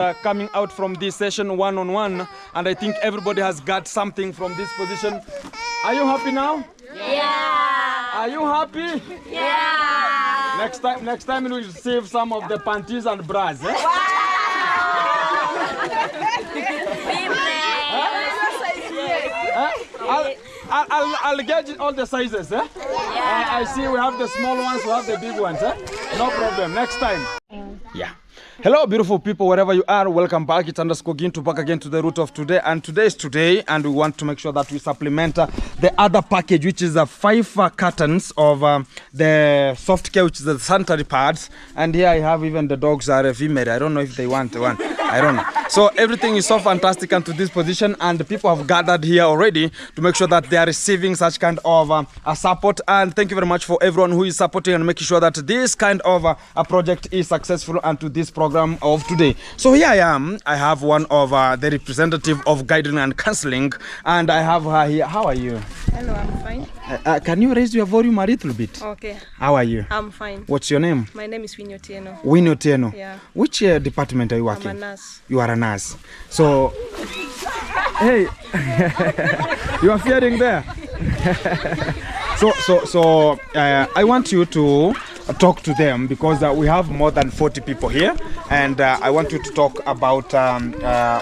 Coming out from this session one-on-one, and I think everybody has got something from this position. Are you happy now? Yeah. Are you happy? Yeah. Next time we'll receive some of the panties and bras. Eh? I'll get all the sizes. Eh? Yeah. I see we have the small ones, we have the big ones. Eh? No problem. Next time. Yeah. Hello, beautiful people, wherever you are. Welcome back. It's _Gintu back again to the root of today. And today is today, and we want to make sure that we supplement the other package, which is 5 cartons of the soft care, which is the sanitary pads. And here I have even the dogs are female. I don't know if they want one. I don't know. So everything is so fantastic into this position, and the people have gathered here already to make sure that they are receiving such kind of a support. And thank you very much for everyone who is supporting and making sure that this kind of a project is successful and to this program of today. So here I am. I have one of the representative of guidance and counseling, and I have her here. How are you? Hello, I'm fine. Can you raise your volume a little bit? Okay. How are you? I'm fine. What's your name? My name is Winnie Otieno. Winnie Otieno. Yeah. Which department are you working? I'm a nurse. You are a nurse. So, hey, you are fearing there. So I want you to talk to them because we have more than 40 people here, and I want you to talk about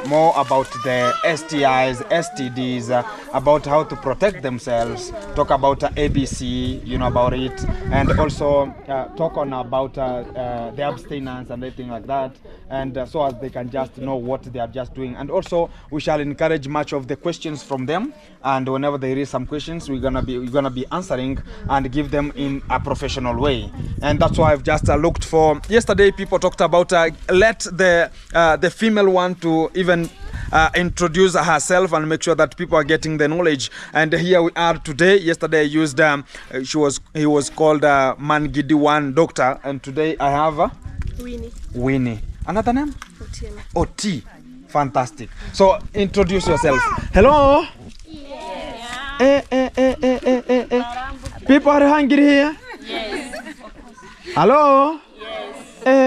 more about the STIs, STDs, about how to protect themselves, talk about ABC, you know about it, and also talk on about the abstinence and everything like that, and so as they can just know what they are just doing. And also we shall encourage much of the questions from them, and whenever there is some questions, we're gonna be answering and give them in a professional way. And that's why I've just looked for. Yesterday, people talked about let the female one to even introduce herself and make sure that people are getting the knowledge. And here we are today. Yesterday I used he was called Mangidi One Doctor, and today I have Winnie. Another name? Otieno. Oti. Fantastic. So introduce yourself. Hello. People are hungry here? Yes. Hello? Yes.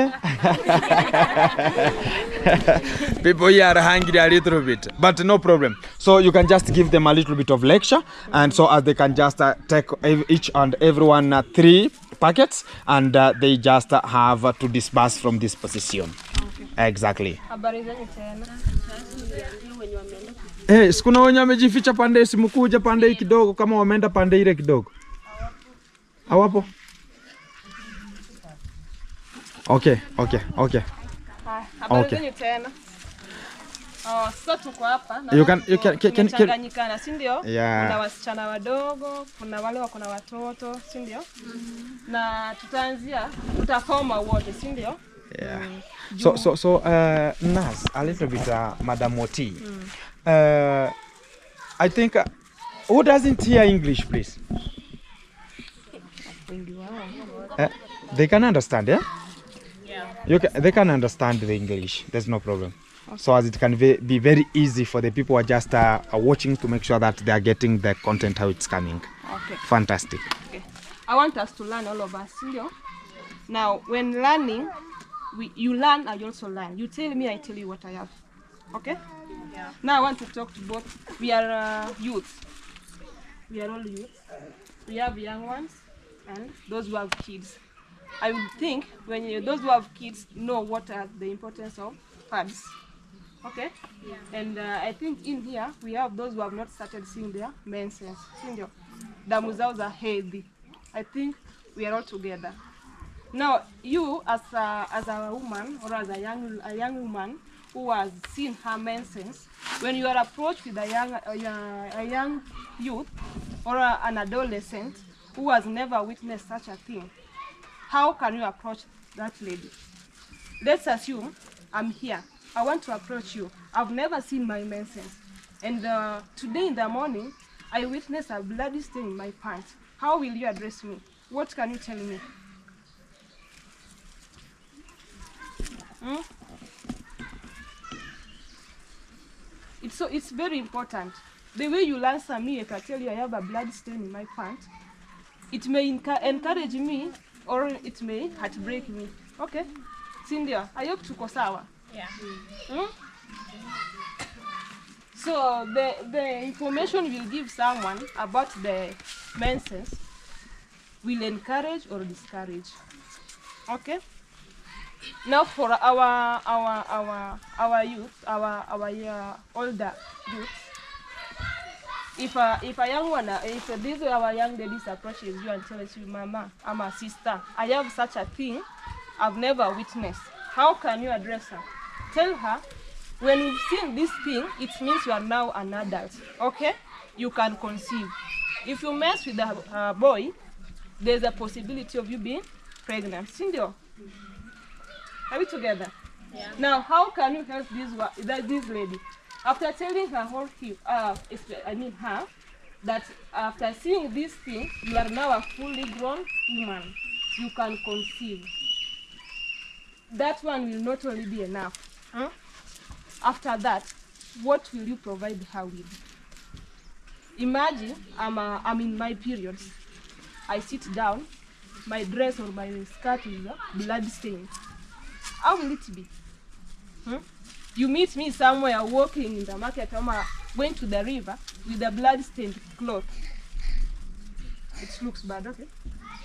People here are hungry a little bit, but no problem. So you can just give them a little bit of lecture, and so as they can just take each and everyone 3 packets, and they just have to disperse from this position. Okay. Exactly. Sikuna wenye wamejificha pande, simukuja pande hii kidogo kama wameenda pande ile kidogo. Hawapo? Okay. Okay. Sasa tuko hapa na you can changanyikana, si ndio? Yeah. Kuna wasichana wadogo, kuna wale wako na watoto, si ndio? Na tutasoma wote, si ndio? Yeah. So nurse, a little bit Madam Oti. I think who doesn't hear English, please? They can understand, yeah? Yeah. They can understand the English. There's no problem. Okay. So as it can be very easy for the people who are just watching to make sure that they are getting the content how it's coming. Okay. Fantastic. Okay. I want us to learn, all of us. Now, when learning, you learn, I also learn. You tell me, I tell you what I have. Okay? Yeah. Now I want to talk to both. We are youth. We are all youth. We have young ones and those who have kids. I would think those who have kids know what are the importance of pads. Okay? Yeah. And I think in here we have those who have not started seeing their menses. Damu zao are healthy. I think we are all together. Now you as a woman or as a young woman who has seen her menses, when you are approached with a young youth or an adolescent who has never witnessed such a thing, how can you approach that lady? Let's assume I'm here. I want to approach you. I've never seen my menses. And today in the morning, I witnessed a bloody stain in my pants. How will you address me? What can you tell me? It's very important. The way you answer me, if I tell you I have a blood stain in my pants, it may encourage me or it may heartbreak me. Okay? Cindy, I hope tuko sawa. Yeah. Hmm? So the information we'll give someone about the menses will encourage or discourage. Okay. Now for our youth, our older youth, if a young one, if this our young ladies approaches you and tells you, Mama, I'm a sister, I have such a thing, I've never witnessed. How can you address her? Tell her, when you've seen this thing, it means you are now an adult. Okay, you can conceive. If you mess with a boy, there's a possibility of you being pregnant. Cindy, are we together? Yeah. Now, how can you help this lady? After telling her her, that after seeing this thing, you are now a fully grown woman. You can conceive. That one will not only be enough. Huh? After that, what will you provide her with? Imagine I'm in my periods. I sit down, my dress or my skirt is blood stained. How will it be? You meet me somewhere walking in the market, going to the river with a blood-stained cloth. It looks bad, okay?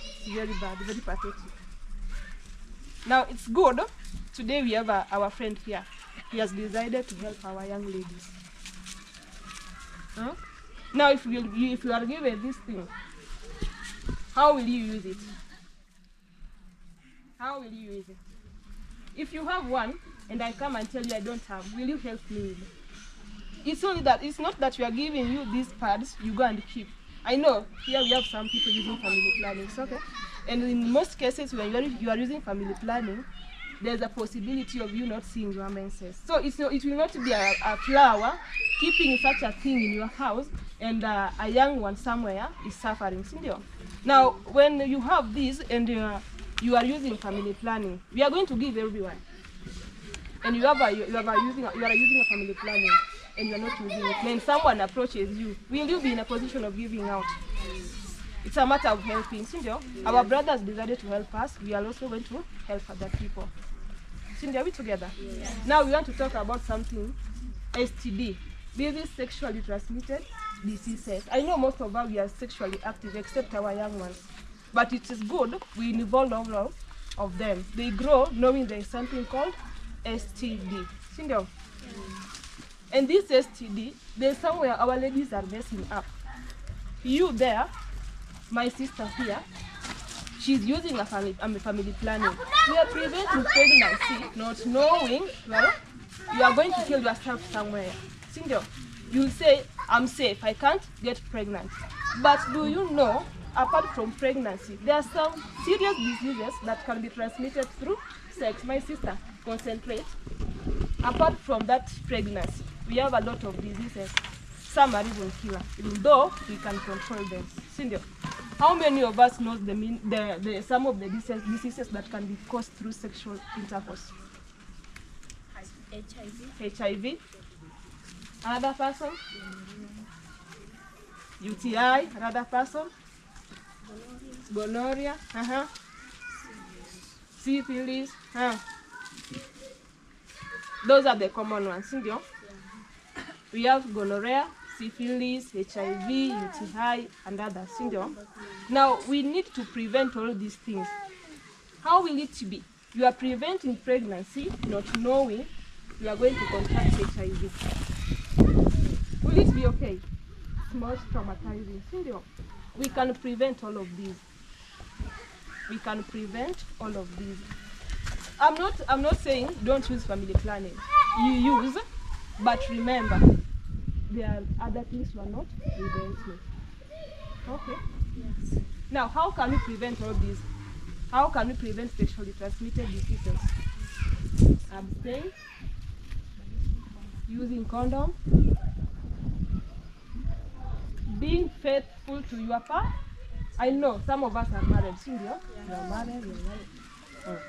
It's very bad, very pathetic. Now, it's good. Today we have our friend here. He has decided to help our young ladies. Now, if you are given this thing, how will you use it? How will you use it? If you have one, and I come and tell you I don't have, will you help me with it? It's only that, it's not that we are giving you these pads, you go and keep. I know, here we have some people using family planning, okay? And in most cases, when you are using family planning, there's a possibility of you not seeing your menses. So it will not be a flower keeping such a thing in your house, and a young one somewhere is suffering. Now, when you have this and you are using family planning, we are going to give everyone. And you are using a family planning, and you are not using it. When someone approaches you, will you be in a position of giving out? It's a matter of helping. Our brothers decided to help us. We are also going to help other people. Cindy, are we together? Yeah. Now we want to talk about something, STD. This is sexually transmitted diseases. I know most of us we are sexually active, except our young ones. But it is good we involve all of them. They grow knowing there is something called STD. Cindy? And this STD, there's somewhere our ladies are messing up. You there, my sister here, she's using a family planning. We are preventing pregnancy, not knowing, well, you are going to kill yourself somewhere. Cindy, you'll say, I'm safe, I can't get pregnant. But do you know, apart from pregnancy, there are some serious diseases that can be transmitted through sex. My sister, concentrate. Apart from that pregnancy, we have a lot of diseases. Some are even killer, even though we can control them. Cindy, how many of us knows some of the diseases that can be caused through sexual intercourse? HIV. Another person? UTI. Another person? Gonorrhea. Syphilis. Those are the common ones. Cindy? We have gonorrhea, syphilis, HIV, UTI, and others. Now, we need to prevent all these things. How will it be? You are preventing pregnancy, not knowing you are going to contract HIV. Will it be okay? It's most traumatizing. We can prevent all of these. We can prevent all of these. I'm not saying don't use family planning. You use, but remember, there are other things you are not preventing. Okay? Yes. Now, how can we prevent all these? How can we prevent sexually transmitted diseases? Abstain, using condom, being faithful to your partner. I know some of us are married. You are married. Oh.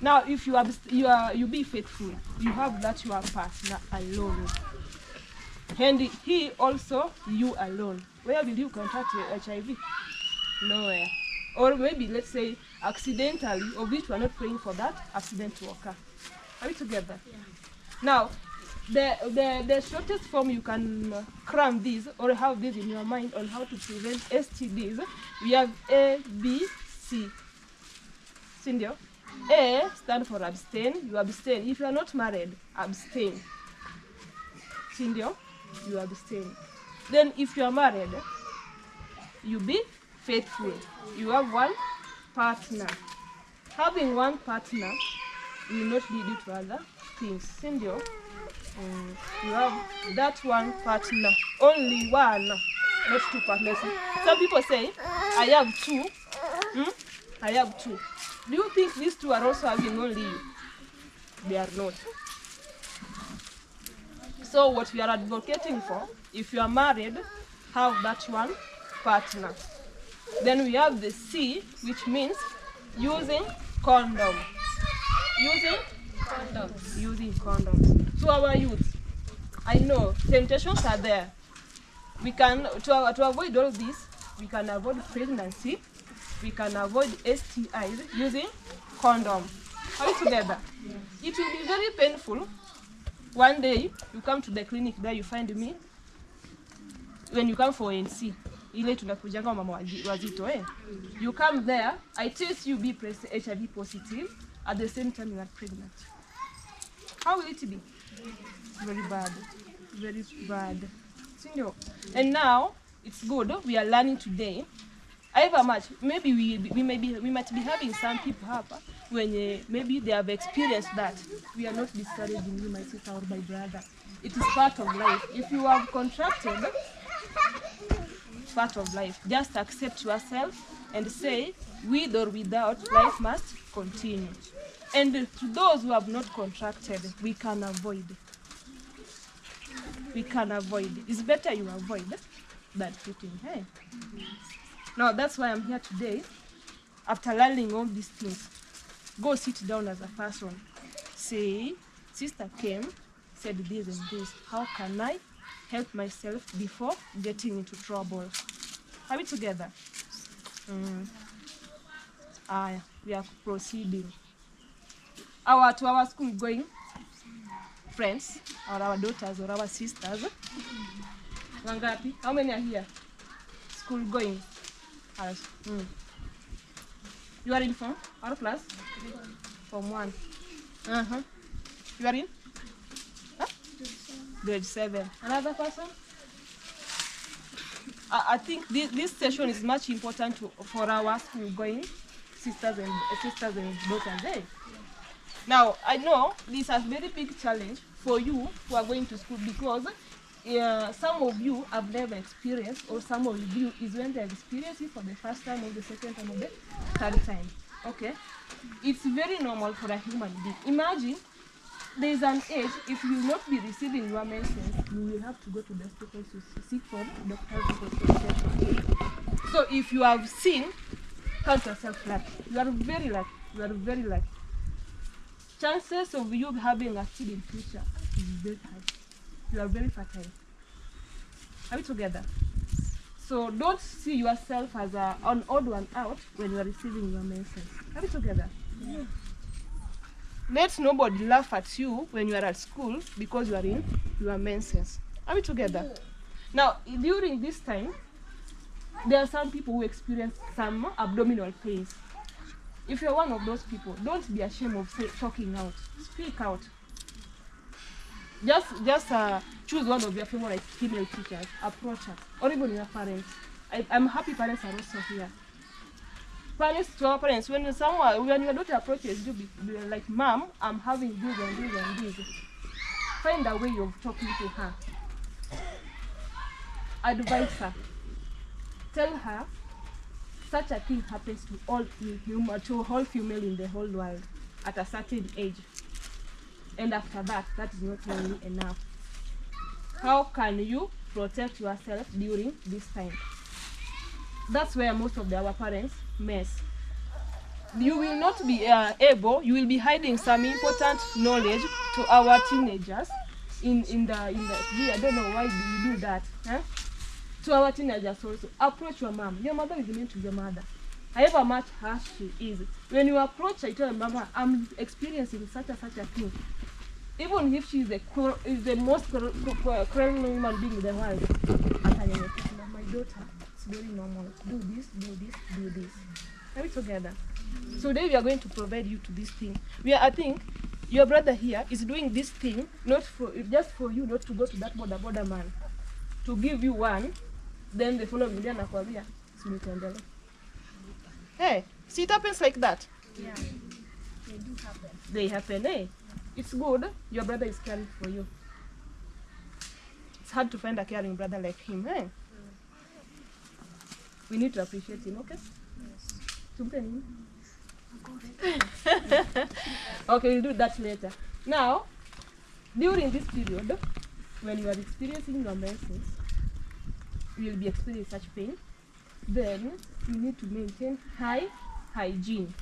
Now, if you be faithful, you have that your partner alone. And he also, you alone. Where will you contract HIV? Nowhere. Or maybe, let's say, accidentally, of which we are not praying for that accident to occur. Are we together? Yeah. Now, the shortest form you can cram this or have this in your mind on how to prevent STDs, we have A, B, C. Sindio? A stand for abstain. You abstain. If you are not married, abstain. Sindio? You abstain. Then if you are married, you be faithful. You have one partner. Having one partner will not lead you to other things. Sindio? You have that one partner. Only one, not two partners. Some people say, I have two. I have two. Do you think these two are also having only you? They are not. So what we are advocating for, if you are married, have that one partner. Then we have the C, which means using condom. Using condoms. Using condoms. To our youth, I know temptations are there. We can, to avoid all this, we can avoid pregnancy. We can avoid STIs using condom. Are we together? Yeah. It will be very painful. One day, you come to the clinic, there you find me. When you come for ANC, ile tunakujanga mama wazito, eh? You come there, I test you be HIV positive, at the same time you are pregnant. How will it be? Very bad. Very bad. And now, it's good, we are learning today. However much, maybe we might be having some people when maybe they have experienced that. We are not discouraging you, my sister or my brother. It is part of life. If you have contracted, it's part of life. Just accept yourself and say, with or without, life must continue. And to those who have not contracted, we can avoid. We can avoid. It's better you avoid than putting. Hey. Now that's why I'm here today. After learning all these things, go sit down as a person. Say, sister came, said this and this. How can I help myself before getting into trouble? Are we together? We are proceeding. To our school going friends, or our daughters, or our sisters. Wangapi? How many are here? School going. You are in form? Our class? Form 1. You are in? Huh? Grade 7. Another person? I think this session is much important for our school going sisters and daughters. Eh? Now, I know this is a very big challenge for you who are going to school because some of you have never experienced, or some of you is when they experience it for the first time, or the second time, or the third time. Okay? It's very normal for a human being. Imagine there is an age, if you will not be receiving your menses, you will have to go to the hospital to seek for doctor's consultation. So if you have seen, count yourself lucky. You are very lucky. You are very lucky. Chances of you having a kid in future is very high. You are very fertile. Are we together? So don't see yourself as an odd one out when you are receiving your menses. Are we together? Yeah. Let nobody laugh at you when you are at school because you are in your menses. Are we together? Now, during this time, there are some people who experience some abdominal pains. If you're one of those people, don't be ashamed of talking out. Speak out. Just choose one of your favorite female teachers, approach her, or even your parents. I'm happy parents are also here. Parents to our parents, when your daughter approaches you, be like, Mom, I'm having this and this and this. Find a way of talking to her. Advise her. Tell her such a thing happens to all female in the whole world at a certain age. And after that, that is not really enough. How can you protect yourself during this time? That's where most of our parents mess. You will not be you will be hiding some important knowledge to our teenagers in the I don't know why you do that. Huh? To our teenagers also. Approach your mom. Your mother is meant to your mother. however much harsh she is. When you approach her, you tell her, Mama, I'm experiencing such a thing. Even if she is the most cruel human being in the world, my daughter, it's very normal. Do this, do this, do this. Are we together? So today we are going to provide you to this thing. I think your brother here is doing this thing just for you not to go to that border man, to give you one, then the following day anakwambia simtendele. Hey, see, it happens like that. Yeah, they do happen. They happen, eh? It's good. Your brother is caring for you. It's hard to find a caring brother like him, eh? We need to appreciate him, okay? Yes. Okay, we'll do that later. Now, during this period, when you are experiencing your menses, you will be experiencing such pain, then you need to maintain high hygiene.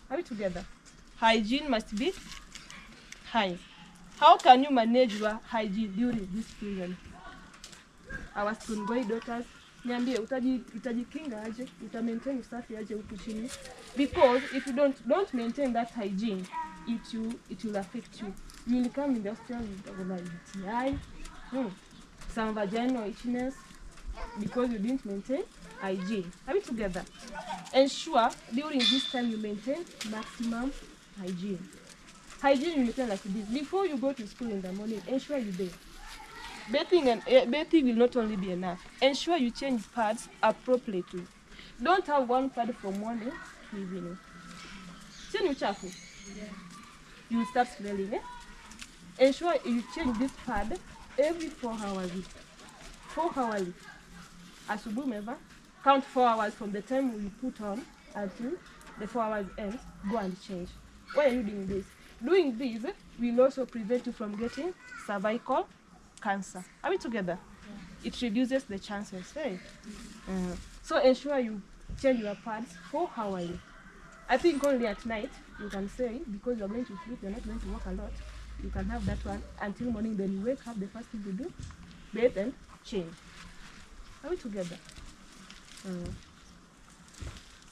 Are we together? Hygiene must be high. How can you manage your hygiene during this period? Our school boy daughters, niambie utajikinga aje, maintain usafi aje huku chini? Because if you don't maintain that hygiene, it will affect you. You will come in the hospital with UTI, some vaginal itchiness, because you didn't maintain hygiene. Are we together? Ensure during this time you maintain maximum hygiene. Hygiene you maintain like this. Before you go to school in the morning, ensure you bathe. Bathing will not only be enough. Ensure you change pads appropriately. Don't have one pad from morning to evening. Change uchafu. You will start smelling, eh? Ensure you change this pad every 4 hours. 4 hours. Asubuhi umeva, count 4 hours from the time you put on until the 4 hours ends. Go and change. Why are you doing this? Doing this will also prevent you from getting cervical cancer. Are we together? Yeah. It reduces the chances. Hey? So ensure you change your pads 4 hours. I think only at night you can say, because you're going to sleep, you're not going to work a lot, you can have that one until morning. Then you wake up, the first thing you do, bathe and change. Are we together?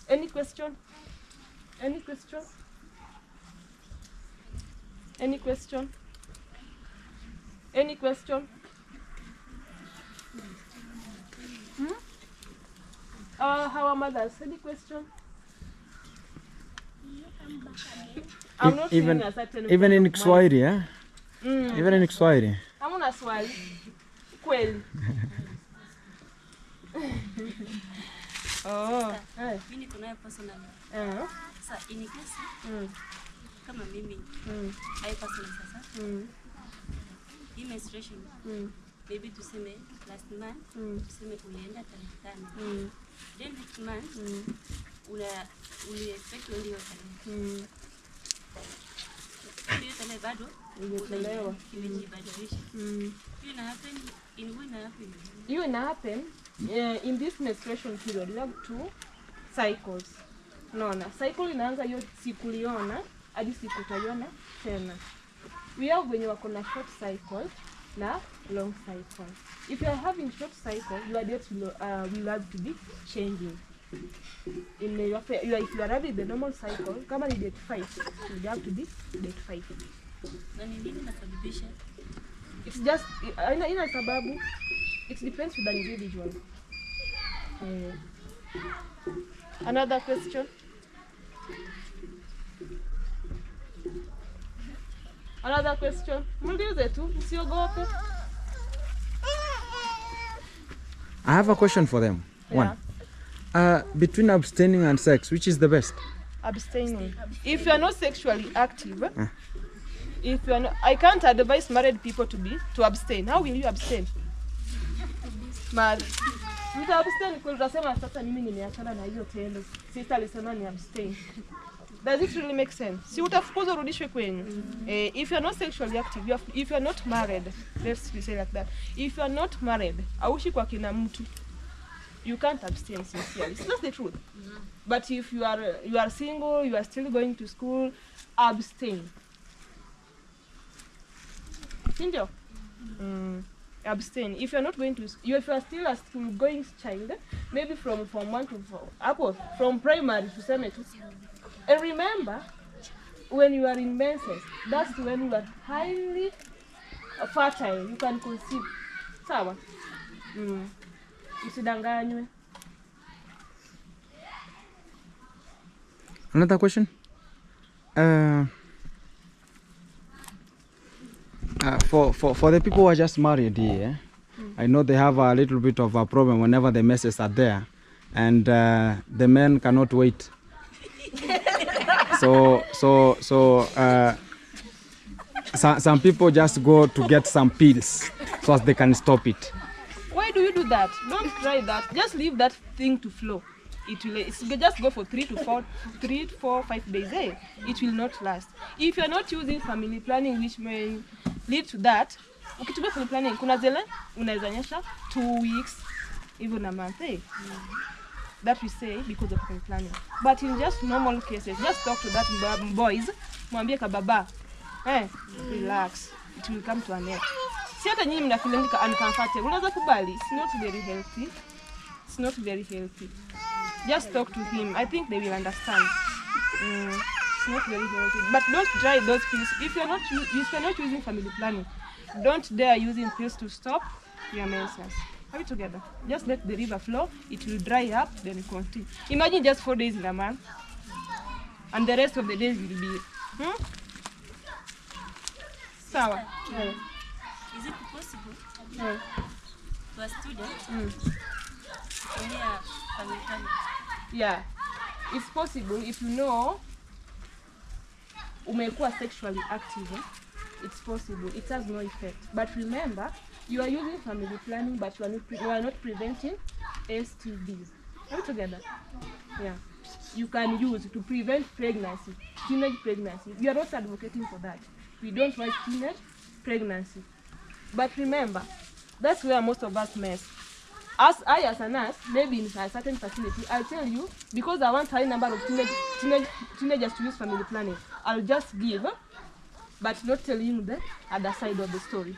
Any question? Any question? Any question? Any question? Our mothers, any question? I'm not even saying a certain even in Kiswahili, eh? Even in Kiswahili. Hamuna swali. Kweli. Oh. Mimi niko nayo personal. Sasa in case kama mimi I personal sasa. Hii menstruation. Maybe tuseme last month, tuseme ulienda tarehe 5. Then next month uli expect ndio tarehe. Hiyo tarehe bado Umechelewa. Imejibadilisha. Hiyo ina happen in this menstruation period. You have 2 cycles. Naona cycle inaanza hiyo siku uliona hadi siku utaiona tena. We have when you are on a short cycle na long cycle. If you are having short cycle, your dates will have to be changing. If you are having the normal cycle, kama ni date 5, you have to be date 5. Na nini inasababisha? It's just ina sababu. It depends with the individual. Another question? Another question? Muulize tu, usiogope. I have a question for them. Yeah. One. Between abstaining and sex, which is the best? Abstaining. If you are not sexually active, if you are not, I can't advise married people to abstain. How will you abstain? Mta abstain kwa utasema sasa mimi nimeachana na hiyo tendo. Sister alisema ni abstain. Does it really make sense? Si utafukuzwa urudishwe kwenyu. If you are not sexually active, if you are not married, let's say like that. If you are not married, aushi kwa kina mtu, you can't abstain sincerely. That's the truth. But if you are single, you are still going to school, abstain. Sindio? abstain. If you're not going to, if you are still a school-going child, maybe from 1 to 4, from primary to cemetery. And remember, when you are in menses, that's when you are highly fertile. You can conceive. Sawa? Usidanganywe. Another question? For the people who are just married here, I know they have a little bit of a problem whenever the messes are there, and the men cannot wait. Some people just go to get some pills so as they can stop it. Why do you do that? Don't try that. Just leave that thing to flow. It will just go for 3 to 4, 5 days. It will not last. If you are not using family planning, which may lead to that, ukitumia family planning, kuna zile unaweza nyesha 2 weeks, even a month. That we say because of family planning. But in just normal cases, just talk to that boys. Mwambie kababa, relax. It will come to an end. Si hata nyinyi mna feeling uncomfortable. Unaweza kubali. It's not very healthy. It's not very healthy. Just talk to him. I think they will understand. It's not very healthy. But don't try those pills. If you're not using family planning, don't dare using pills to stop your menses. Are we together? Just let the river flow. It will dry up, then continue. Imagine just 4 days in a month, and the rest of the days will be. Sawa. Is it possible to a student kutumia family planning? Yeah, it's possible if you know umekuwa sexually active. It's possible. It has no effect. But remember, you are using family planning, but you are not preventing STDs. Are we together? Yeah. You can use to prevent pregnancy, teenage pregnancy. We are not advocating for that. We don't want teenage pregnancy. But remember, that's where most of us mess. As a nurse, maybe in a certain facility, I'll tell you, because I want a high number of teenagers to use family planning, I'll just give, but not telling you the other side of the story.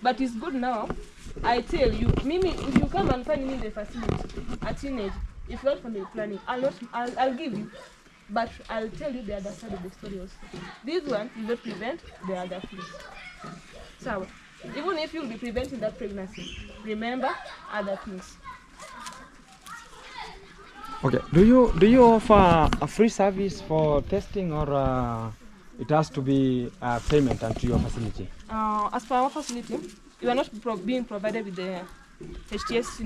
But it's good now. I tell you, Mimi, if you come and find me in the facility, a teenage, if you want family planning, I'll give you, but I'll tell you the other side of the story also. This one will not prevent the other things. So, even if you'll be preventing that pregnancy, remember other things. Okay. Do you offer a free service for testing, or it has to be payment unto your facility? As per our facility, you are not being provided with the HTS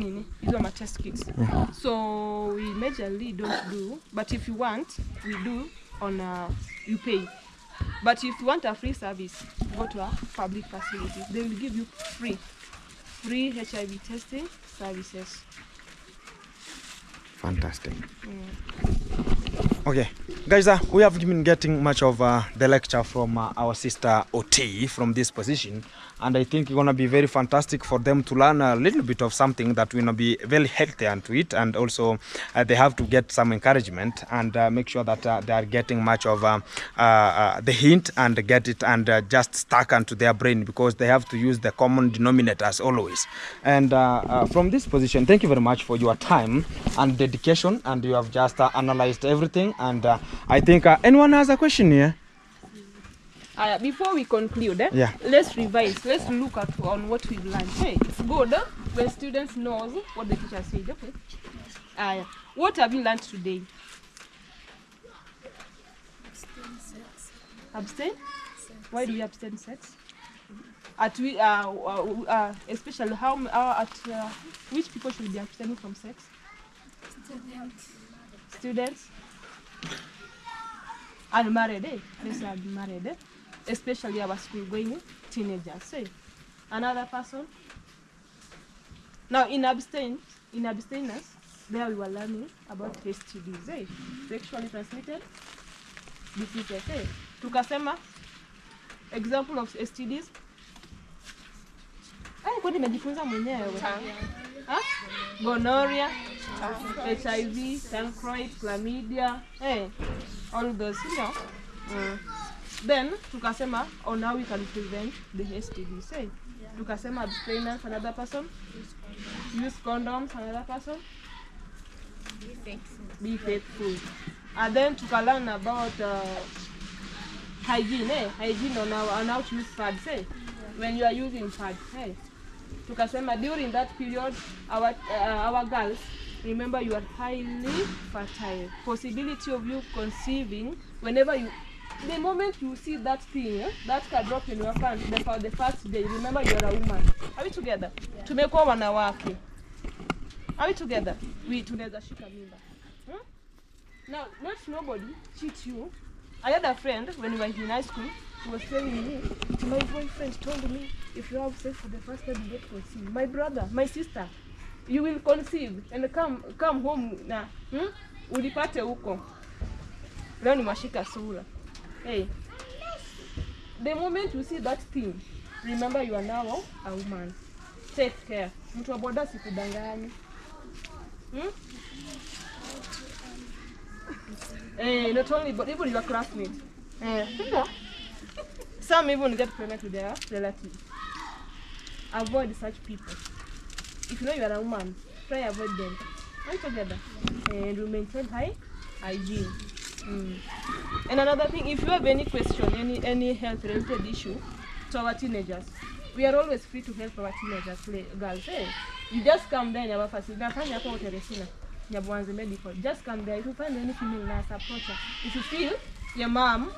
these are my test kits. So we majorly don't do, but if you want, we do on you pay. But if you want a free service, go to a public facility. They will give you free HIV testing services. Fantastic. Okay, guys, we have been getting much of the lecture from our sister Oti from this position, and I think it's gonna be very fantastic for them to learn a little bit of something that will be very healthy and to it, and also they have to get some encouragement and make sure that they are getting much of the hint and get it and just stuck onto their brain, because they have to use the common denominators always. And from this position, thank you very much for your time and dedication, and you have just analyzed everything. And I think anyone has a question here? Before we conclude, yeah, let's revise. Let's look at on what we've learned. Hey, it's good when students know what the teacher said. Okay. What have you learned today? Abstain sex. Abstain? Why do we abstain sex? At we especially which people should be abstaining from sex? Students. Unmarried, let's say unmarried, especially our school-going teenagers. Say, another person. Now, in abstinence, there we were learning about STDs, sexually transmitted diseases. Tukasema, example of STDs. Kwa nimejifunza mwenyewe. Gonorrhea, HIV, chancroid, chlamydia, all those, Then tukasema on how we can prevent the STDs. Tukasema abstinence, another person. Use condoms, another person. Be faithful. And then tukalearn about hygiene, hygiene on how to use pads, when you are using pads, Tukasema during that period, our girls, remember you are highly fertile. Possibility of you conceiving whenever you, the moment you see that thing, that can drop in your pants, the first day, remember you are a woman. Are we together? Yeah. Tumekuwa wanawake. Are we together? Tunaweza shika mimba. Now, not nobody cheat you. I had a friend when we were in high school. He was telling me, my boyfriend told me, if you have sex for the first time, you get conceived. My brother, my sister, you will conceive and come home na ulipate huko. Leo ni mashika sura. Hey, the moment you see that thing, remember you are now a woman. Take care. Mtu wa boda sikudangani. Not only, but even your classmates. Some even get pregnant with their relatives. Avoid such people. If you know you are a woman, try avoid them. Right together. And we maintain high hygiene. And another thing, if you have any question, any health related issue to our teenagers, we are always free to help our teenagers, girls. You just come there in our facility. Medical. Just come there. If you find any female nurse, approach her. If you feel your mom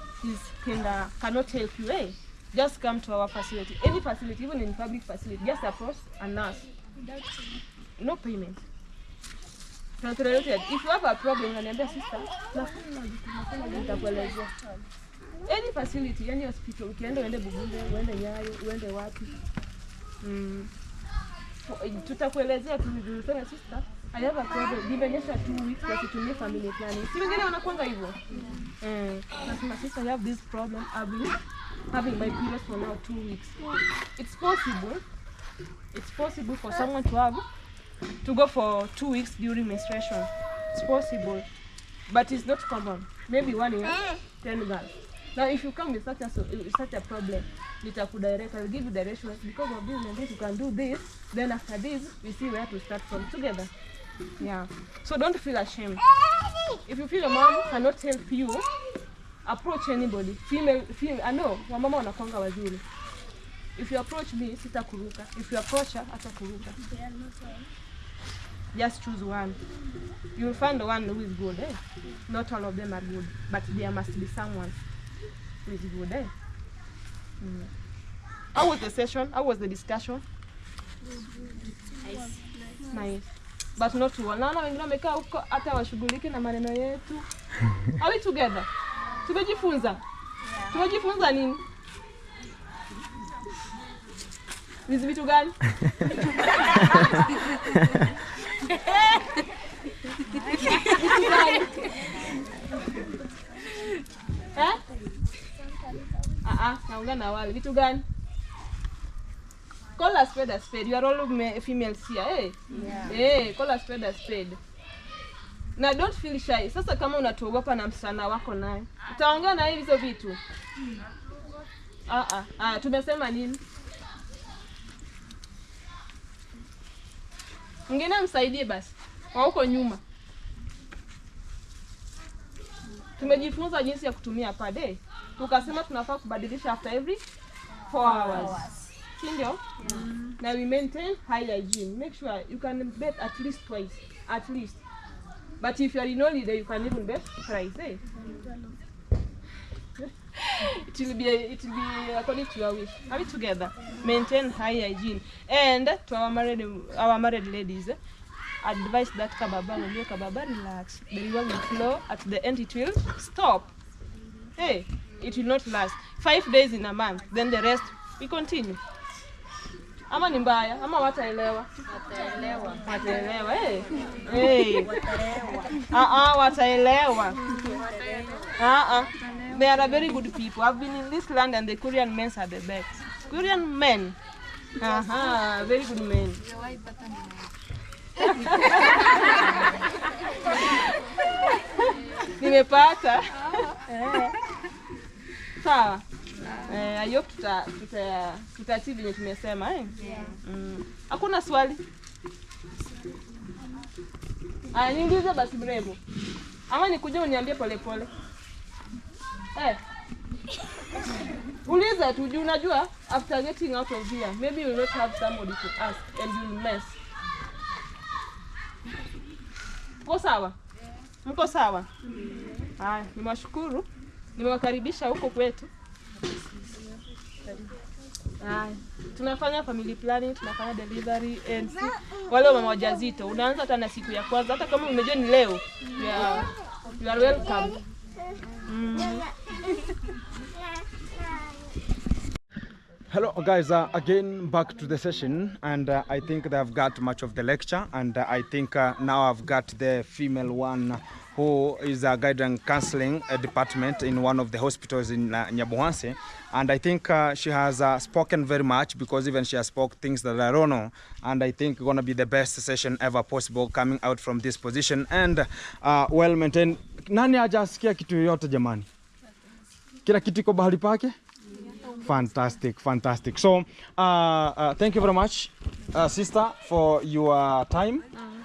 cannot help you, just come to our facility. Any facility, even in public facility, just approach a nurse. No payment. If you have a problem, sister, any facility, any hospital, uende Bugunde, uende Nyayo, uende wapi. Tutakuelezea tulisema sister, I have a problem. Nimenyesha 2 weeks kwa kutumia family planning. Si wengine wanakuanga hivyo. Nasema sister, I have this problem. I've been having my periods for now 2 weeks. It's possible. It's possible for someone to go for 2 weeks during menstruation. It's possible, but it's not common. Maybe 1 year, 10 girls. Now, if you come with such a problem, I'll give you directions. Because of this and this, you can do this. Then after this, we see where to start from together. Yeah. So don't feel ashamed. If you feel your mom cannot help you, approach anybody. Female. I know, wamama wanakuanga wazuri. If you approach me, sitakuruka. If you approach her, atakuruka. Just choose one. You will find the one who is good. Not all of them are good, but there must be someone who is good. How was the session? How was the discussion? Nice. But not too long. Naona wengine wamekaa huko hata washughuliki na maneno yetu. Are we together? Tumejifunza. Tumejifunza nini? Hizi vitu gani? Naongea na wale. Vitu gani? Call a spade a spade. You are all females here, call a spade a spade. Na don't feel shy. Sasa kama unatuogopa na msana wako naye, utaongea na hizo vitu. Tumesema nini? Mwingine msaidie basi. Kwa huko nyuma. Tumejifunza jinsi ya kutumia pad. Tukasema tunafaa kubadilisha after every 4 hours. Sindio? Now we maintain high hygiene. Make sure you can bathe at least twice. At least. But if you are in holiday, you can even bathe thrice. It will be according to your wish. Are we together? Maintain high hygiene. And to our married ladies, advise that kababa relax. The river will flow. At the end, it will stop. It will not last 5 days in a month. Then the rest we continue. Ama ni mbaya, ama wataelewa. Wataelewa. Wataelewa. They are a very good people. I've been in this land and the Korean men are the best. Korean men. Very good men. Nimepata. Sawa. I hope tutatii vile tumesema Hakuna swali? Niulize basi mrembo. Ama nikuje uniambie pole pole. Uliza tu juu unajua after getting out of here maybe you will not have somebody to ask and you will mess. Mko sawa? Mko sawa? Haya, nimewashukuru. Nimewakaribisha huko kwetu. Tunafanya family planning, tunafanya delivery and wale mama wajawazito. Unaanza hata na siku ya kwanza hata kama umejua ni leo. You are welcome. Hello guys, again back to the session, and I think they have got much of the lecture, and I think now I've got the female one who is a guidance and counseling department in one of the hospitals in Nyabuhanse, and I think she has spoken very much, because even she has spoke things that I don't know, and I think gonna be the best session ever possible coming out from this position and well maintained. Nani hajasikia kitu yoyote jamani? Kila kitu iko bahali pake? Fantastic, fantastic. So, thank you very much, sister, for your time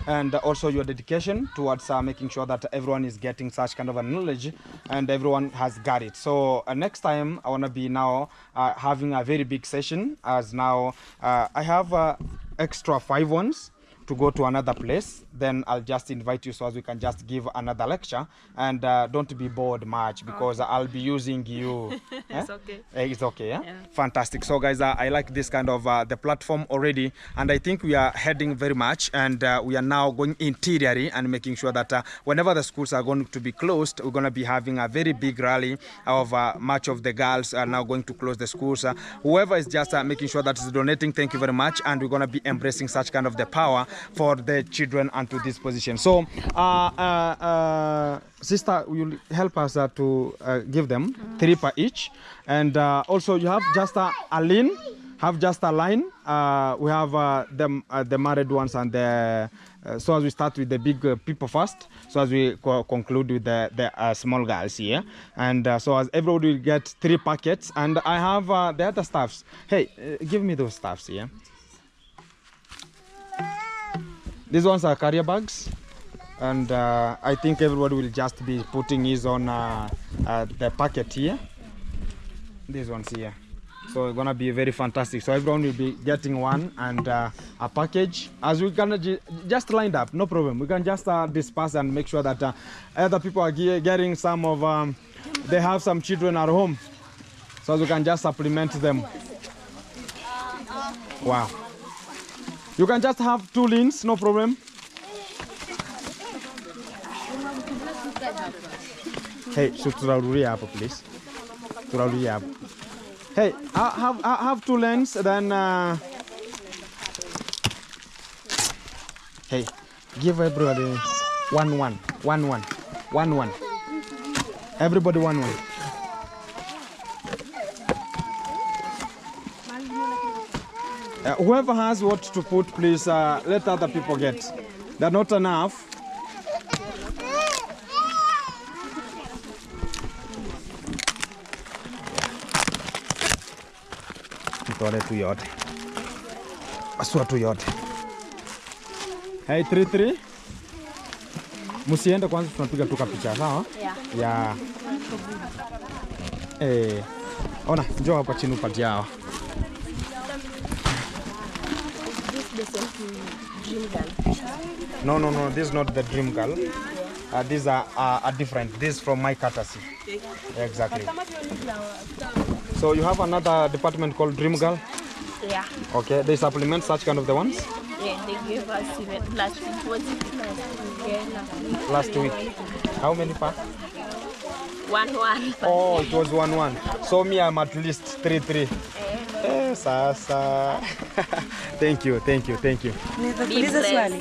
and also your dedication towards making sure that everyone is getting such kind of a knowledge and everyone has got it. So, next time I want to be now having a very big session, as now I have extra 5 ones to go to another place. Then I'll just invite you so as we can just give another lecture, and don't be bored much, because I'll be using you. It's okay. It's okay, yeah? Fantastic. So guys, I like this kind of the platform already, and I think we are heading very much, and we are now going interiorly and making sure that whenever the schools are going to be closed, we're going to be having a very big rally of much of the girls are now going to close the schools. Whoever is just making sure that is donating, thank you very much, and we're going to be embracing such kind of the power for the children and to this position. So sister, will you help us to give them 3 per each, and also you have just a line, we have the married ones and the so as we start with the big people first, so as we conclude with the small girls here, and so as everybody will get 3 packets, and I have the other staffs. Hey, give me those staffs here. These ones are carrier bags, and I think everybody will just be putting his on the packet here. These ones here. So it's gonna be very fantastic. So everyone will be getting one and a package. As we can just lined up, no problem. We can just disperse and make sure that other people are getting some of. They have some children at home, so we can just supplement them. Wow. You can just have 2 lanes, no problem. Hey, so turaruria hapo please. Turaruria hapo. Hey, I have 2 lanes, then hey, give everybody 1-1, 1-1, 1-1. Everybody 1-1. Whoever has what to put, please let other people get. They're not enough. Tore tu yote. Asua tu yote. Hey, 3-3. Musiende kwanza, tunapiga tu picha, sawa? Yeah. Ona, njoo hapa chini upatie hawa. Dream girl. No, this is not the dream girl. These are different. This is from my courtesy. Exactly. So you have another department called Dream Girl? Yeah. Okay, they supplement such kind of the ones? Yeah, they gave us even last week. Was it Last week. How many packs? 1-1. Oh, it was 1-1. So me, I'm at least 3-3. Sasa. Thank you.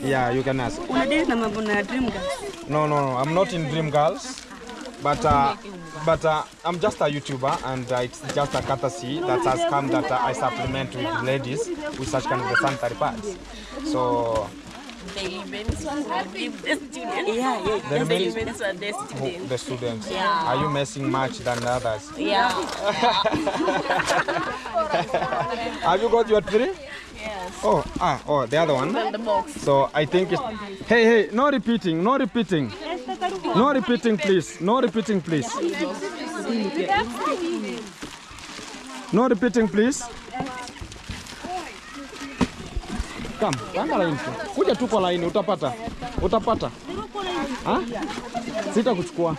Yeah, you can ask. No, I'm not in Dream Girls, but I'm just a YouTuber, and it's just a courtesy that has come that I supplement with ladies with such kind of the sanitary pads. So the events will give the students. The The main- events are the students. The students. Yeah. Are you messing much than others? Yeah. Have you got your three? Yes. Oh, the other one. And the box. So I think it's. Hey, no repeating, no repeating. No repeating, please. No repeating, please. No repeating, please. Come, panga line tu. Kuja tu kwa line, utapata. Utapata. Ha? Sita kuchukua.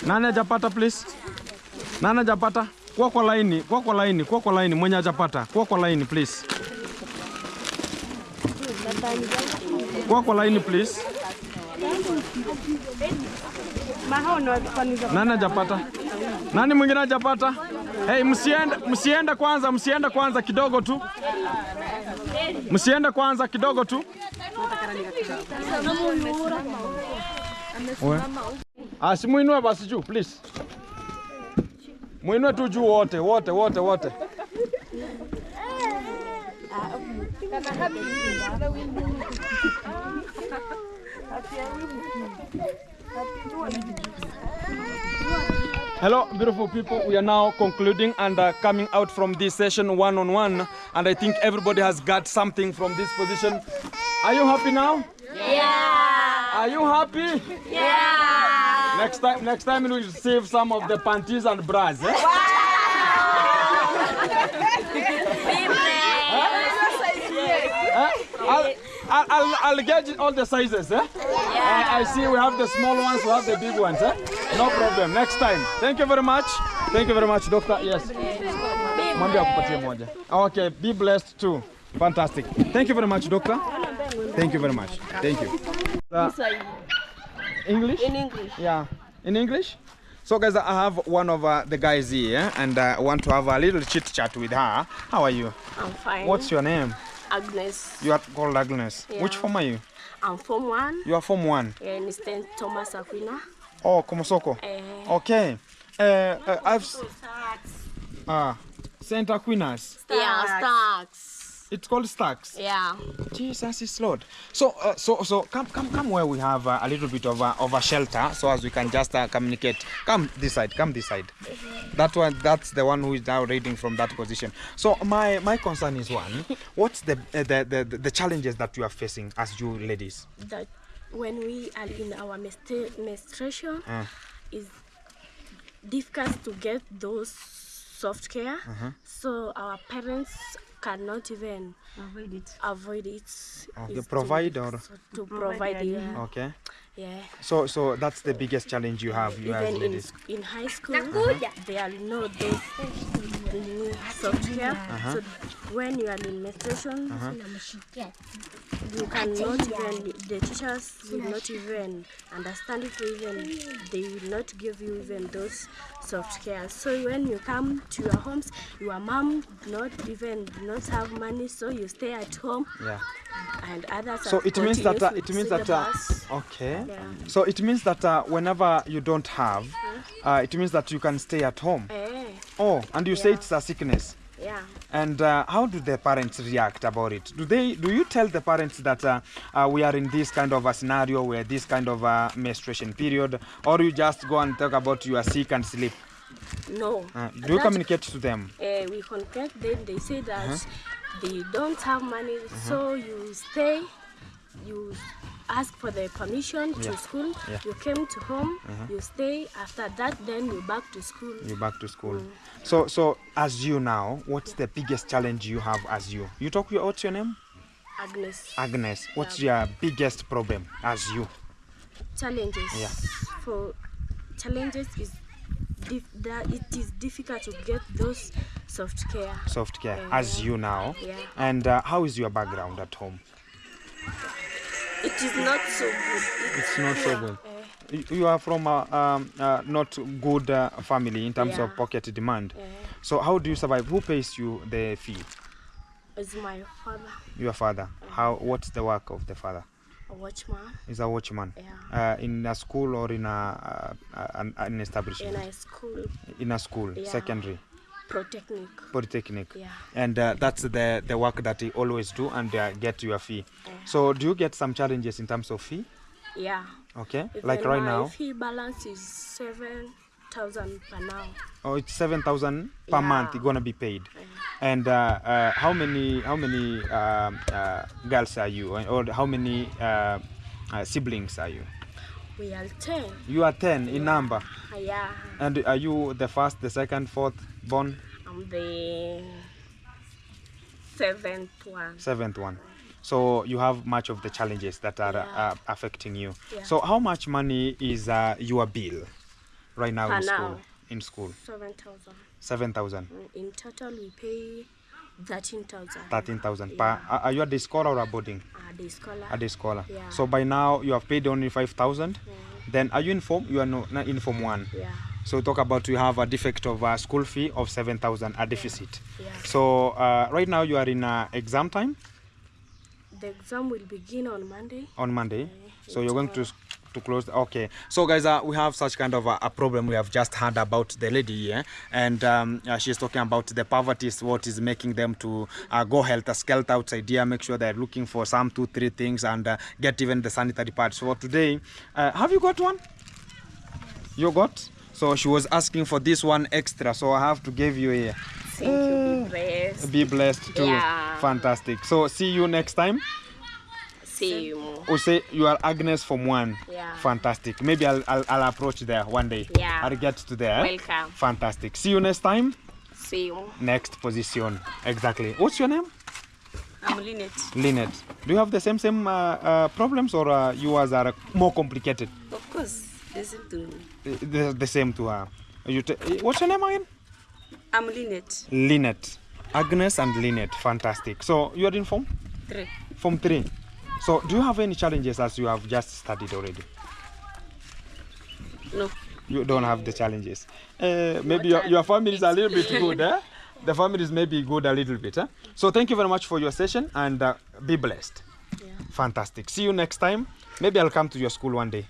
Nani hajapata please? Nani hajapata? Kwa line, mwenye hajapata. Kwa line please. Kwa line please. Nani hajapata? Nani mwingine hajapata? Hey, msiende kwanza kidogo tu. Msiende kwanza kidogo tu. Simuinue basi juu please. Muinue tu juu wote. Hello, beautiful people. We are now concluding and coming out from this session one-on-one. And I think everybody has got something from this position. Are you happy now? Yeah. Are you happy? Yeah. Next time we'll save some of the panties and bras. Eh? I'll get all the sizes. Eh? I see we have the small ones, we have the big ones. Eh? No problem. Next time. Thank you very much. Thank you very much, doctor. Yes. Mwambie akupatie moja. Okay, be blessed too. Fantastic. Thank you very much, doctor. Thank you very much. Thank you. English? In English. Yeah. In English? So guys, I have one of the guys here and I want to have a little chit chat with her. How are you? I'm fine. What's your name? Agnes? You are called Agnes. Yeah. Which form are you? I'm Form 1. You are Form 1. In St. Thomas Aquina. Oh, Komosoko. Okay. I've St. Aquinas. Yeah, Stacks. It's called Stacks. Yeah. Jesus is Lord. So come where we have a little bit of a shelter, so as we can just communicate. Come this side. That's the one who is now reading from that position. So my concern is one. What's the challenges that you are facing as you ladies? That when we are in our menstruation, is difficult to get those soft care. So our parents cannot even avoid it. You provide or to provide it. okay. Yeah. So that's the biggest challenge you have, you as Even ladies. in high school, there are no those soft care. So when you are in menstruation, you cannot even, the teachers will not even understand it, even they will not give you even those soft care. So when you come to your homes, your mom do not have money, so you stay at home. Yeah. And others So it means that syllabus. okay. Yeah. So it means that whenever you don't have, it means that you can stay at home. Oh, and you say it's a sickness. Yeah. And how do the parents react about it? Do you tell the parents that we are in this kind of a scenario where this kind of a menstruation period, or you just go and talk about you are sick and sleep? No. Do you communicate to them? We communicate them. They say that they don't have money, so you stay. You ask for the permission to school. Yeah. You came to home. You stay. After that, then you back to school. You back to school. So as you now, what's the biggest challenge you have as you? What's your name? Agnes. Agnes. What's your biggest problem as you? Challenges. Yeah. For challenges is that it is difficult to get those soft care. Soft care as you now. Yeah. And how is your background at home? It is not so good. It's not so good. You are from a not good family in terms of pocket demand. So how do you survive? Who pays you the fee? It's my father. Your father. What's the work of the father? A watchman. Is a watchman. Yeah. In a school or in an establishment? In a school. In a school, Yeah. secondary. Polytechnic. Yeah. And that's the work that you always do and get your fee. Yeah. So do you get some challenges in terms of fee? Yeah. Okay. Even like right now? My fee balance is 7,000 per now. Oh, it's 7,000 per month you're gonna be paid. And how many girls are you, or how many siblings are you? We are 10. You are 10 in number. Yeah. And are you the first, the second, fourth born? I'm the 7th one. Seventh one. So you have much of the challenges that are Yeah. affecting you. Yeah. So how much money is your bill right now Per in school? now. In school, 7,000. 7,000, In total, we pay 13,000. 13,000. Yeah. Are you a day scholar or a boarding? The scholar. A day scholar. Yeah. So by now you have paid only 5,000. Then are you in form? You are not in form 1. Yeah. So talk about you have a defect of a school fee of 7,000, a deficit. Yeah. So right now you are in exam time The exam will begin on Monday. on Monday. So you're going to Tomorrow. close. Okay. So guys, we have such kind of a problem. We have just heard about the lady here, and she's talking about the poverty is what is making them to go helter-skelter outside here, make sure they're looking for some 2-3 things and get even the sanitary pads. So today, have you got one? You got? So she was asking for this one extra, so I have to give you here. Thank you. Be blessed. Be blessed too. Yeah. Fantastic. So see you next time. See you more. Or say you are Agnes from 1. Yeah. Fantastic. Maybe I'll approach there one day. Yeah. I'll get to there. Welcome. Fantastic. See you next time. See you. Next position. Exactly. What's your name? I'm Lynette. Lynette. Do you have the same problems, or yours are more complicated? Of course, listen to me. The same to her. What's your name again? I'm Lynette. Lynette. Agnes and Lynette. Fantastic. So you are in form? 3. Form 3. So do you have any challenges as you have just studied already? No. You don't have the challenges. Maybe your family is a little bit good. The family is maybe good a little bit. So thank you very much for your session, and be blessed. Yeah. Fantastic. See you next time. Maybe I'll come to your school one day.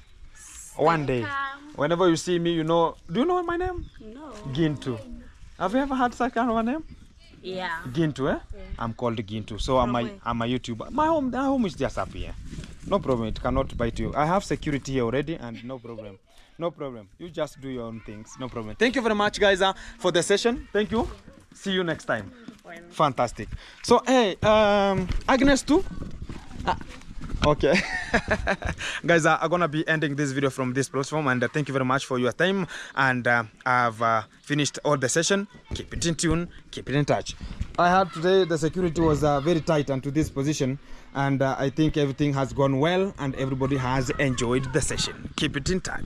One day. Whenever you see me, you know. Do you know my name? No. Gintu. Have you ever had such kind of a name? Yeah. Gintu, eh? Yeah. I'm called Gintu. So I'm a YouTuber. My home is just up here. No problem. It cannot bite you. I have security here already, and no problem. No problem. You just do your own things. No problem. Thank you very much, guys, for the session. Thank you. See you next time. Fantastic. So, hey, Agnes too? Okay. Guys, I'm gonna be ending this video from this platform, and thank you very much for your time, and I've finished all the session. Keep it in tune, keep it in touch. I heard today the security was very tight and to this position, and I think everything has gone well and everybody has enjoyed the session. Keep it in touch.